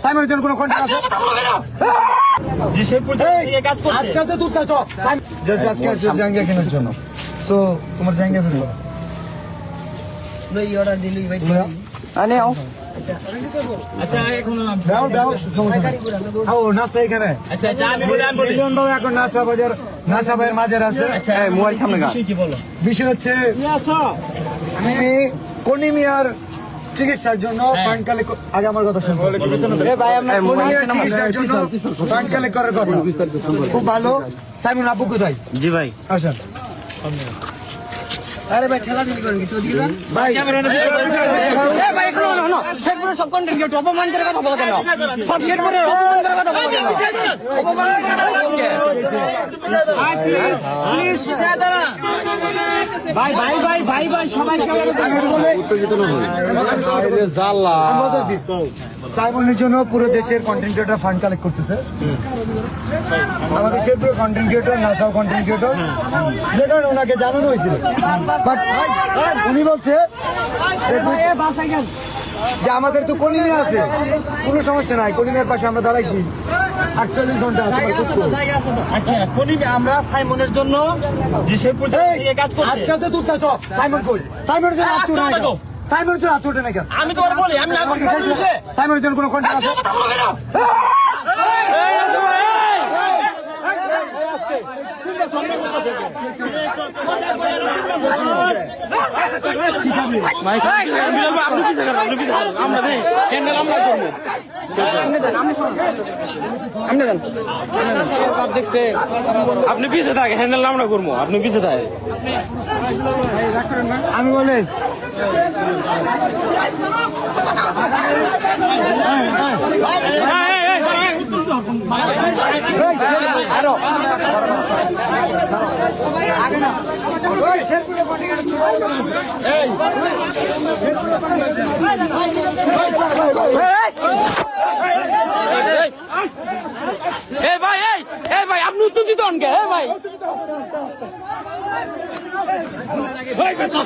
সাইমনের জন্য কোনো কন্ট্যাক্ট আছে? যে সে পর্যন্ত কাজ করছে আজকে তো তুই কাজ আজকে আছে জাঙ্গিয়া কেনার জন্য। তো তোমার জাঙ্গিয়া আছে ভাই অর্ডার দিলি ভাই আনে আও। আচ্ছা এখন দাও দাও ও নাসা এখানে। আচ্ছা আচ্ছা আমি বলি মিলন বাবু এখন নাসা বাজার নাসা ভাইয়ের মাঝে আছে। আচ্ছা মোবাইল সামনে গা কি বলো বিষয় হচ্ছে আমি কনিমিয়ার চিকিৎসার জন্য ফান্ড কালেক্ট আগে আমার কথা শুনুন। ভাই আমরা কনিমিয়ার চিকিৎসার জন্য ফান্ড কালেক্ট করার কথা। খুব ভালো। সাইমন আপু কোথায়? জি ভাই আসেন। আরে ভাই ঠেলা দিলি করেন কি তো দিকে ভাই এ ভাই একটু না শেরপুরে সব কন্টেন্ট কেউ অপমান করে কথা বলা কেন সব শেরপুরে অপমান করে কথা বলা কেন অপমান করে কথা বলা প্লিজ সাদা ভাই ভাই ভাই ভাই ভাই সবাই উত্তেজিত না হন। আরে জাল্লা সাইমনের জন্য পুরো দেশের কন্টেন্ট ক্রিয়েটর ফান্ড কালেক্ট করতেছে। আমাদের শেরপুরে কন্টেন্ট ক্রিয়েটর নাসাও কন্টেন্ট ক্রিয়েটর যেটা ওনাকে জানানো হয়েছিল, বাট উনি বলছে যে আমাদের তো কলিমিয়া আছে, কোনো সমস্যা নাই, কলিমিয়ার পাশে আমরা দাঁড়াইছি 48 ঘন্টা। আচ্ছা কোনি আমরা সাইমনের জন্য যে সে পর্যন্ত কাজ করছে আজকে তো তুই কাজ সাইমন কই? সাইমনের জন্য আত্মীয় নাই কেন? সাইমনের জন্য আত্মীয় নাই কেন? আমি তোমার বলি আমি না সাইমনের জন্য কোনো কন্ট্যাক্ট আছে? আপনি পিছে থাকে হ্যান্ডেল আমরা করবো আপনি পিছে থাকে আমি বলেন আরো আগে না ওই শেরপুরে কন্ট্যাক্ট চলে এই ভাই আপনি উত্তেজিত হন কে ভাই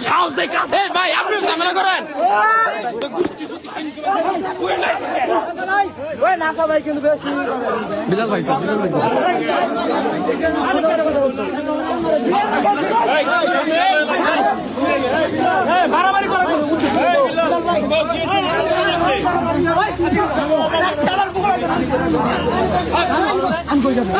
সাহস দেখ ভাই আপনি ঝামেলা করেন নাসা ভাই কিন্তু বেশি বিলাল ভাই মারামারি করো আমি কই যাবো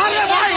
আরে ভাই